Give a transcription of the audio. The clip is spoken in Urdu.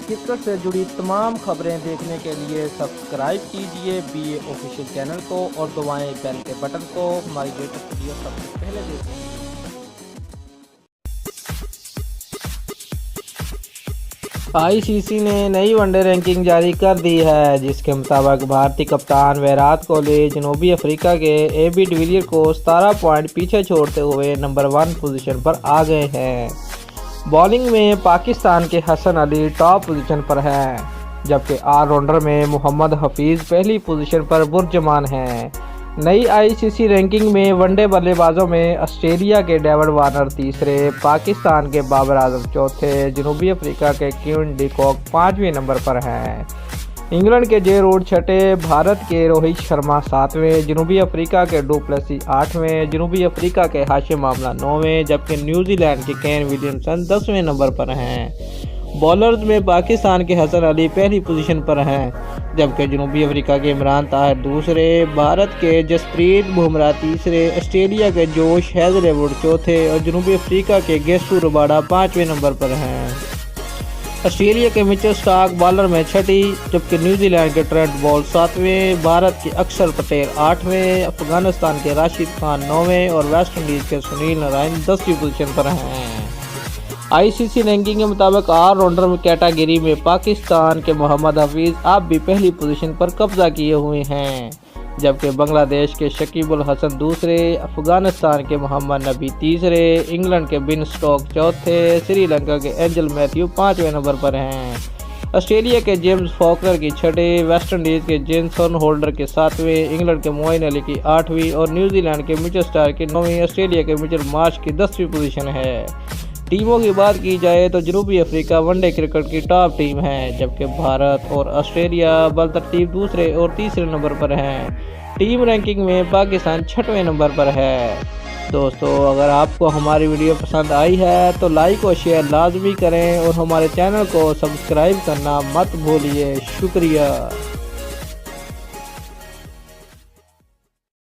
کرکٹ سے جڑی تمام خبریں دیکھنے کے لیے سبسکرائب کیجیے BA آفیشیل چینل کو اور دبائیں بیل کے بٹن کو۔ ہماری لیٹسٹ ویڈیو سب سے پہلے دیکھیں۔ ICC نے نئی ون ڈے رینکنگ جاری کر دی ہے، جس کے مطابق بھارتی کپتان ویرات کوہلی جنوبی افریقہ کے AB ڈیویلیئر کو 17 پوائنٹ پیچھے چھوڑتے ہوئے نمبر 1 پوزیشن پر آ گئے ہیں۔ بالنگ میں پاکستان کے حسن علی ٹاپ پوزیشن پر ہیں، جبکہ آل راؤنڈر میں محمد حفیظ پہلی پوزیشن پر برجمان ہیں۔ نئی ICC رینکنگ میں ون ڈے بلے بازوں میں آسٹریلیا کے ڈیوڈ وارنر تیسرے، پاکستان کے بابر اعظم چوتھے، جنوبی افریقہ کے کیون ڈی کاک 5ویں نمبر پر ہیں۔ انگلینڈ کے جے روٹ چھٹے، بھارت کے روہت شرما 7ویں، جنوبی افریقہ کے ڈو پلیسی 8ویں، جنوبی افریقہ کے ہاشم آملہ 9ویں، جبکہ نیوزی لینڈ کے کین ولیمسن 10ویں نمبر پر ہیں۔ بالرز میں پاکستان کے حسن علی پہلی پوزیشن پر ہیں، جبکہ جنوبی افریقہ کے عمران طاہر دوسرے، بھارت کے جسپریت بمراہ تیسرے، آسٹریلیا کے جوش ہیزلووڈ چوتھے اور جنوبی افریقہ کے گیسو رباڈا 5ویں نمبر پر ہیں۔ آسٹریلیا کے مچل سٹارک بالر میں چھٹی، جبکہ نیوزی لینڈ کے ٹرینٹ بولٹ 7ویں، بھارت کے اکشر پٹیل 8ویں، افغانستان کے راشد خان 9ویں اور ویسٹ انڈیز کے سنیل نارائن 10ویں پوزیشن پر ہیں۔ ICC رینکنگ کے مطابق آل راؤنڈر کیٹاگری میں پاکستان کے محمد حفیظ اب بھی پہلی پوزیشن پر قبضہ کیے ہوئے ہیں، جبکہ بنگلہ دیش کے شکیب الحسن دوسرے، افغانستان کے محمد نبی تیسرے، انگلینڈ کے بن سٹوک چوتھے، سری لنکا کے اینجل میتھیو 5ویں نمبر پر ہیں۔ آسٹریلیا کے جیمز فاکنر کی چھٹے، ویسٹ انڈیز کے جینسن ہولڈر کے 7ویں، انگلینڈ کے معین علی کی 8ویں اور نیوزی لینڈ کے مچل سٹارک کی 9ویں، آسٹریلیا کے مچل مارش کی 10ویں پوزیشن ہے۔ ٹیموں کی بات کی جائے تو جنوبی افریقہ ون ڈے کرکٹ کی ٹاپ ٹیم ہے، جبکہ بھارت اور آسٹریلیا بالترتیب دوسرے اور تیسرے نمبر پر ہیں۔ ٹیم رینکنگ میں پاکستان 6ویں نمبر پر ہے۔ دوستو، اگر آپ کو ہماری ویڈیو پسند آئی ہے تو لائک اور شیئر لازمی کریں اور ہمارے چینل کو سبسکرائب کرنا مت بھولیے۔ شکریہ۔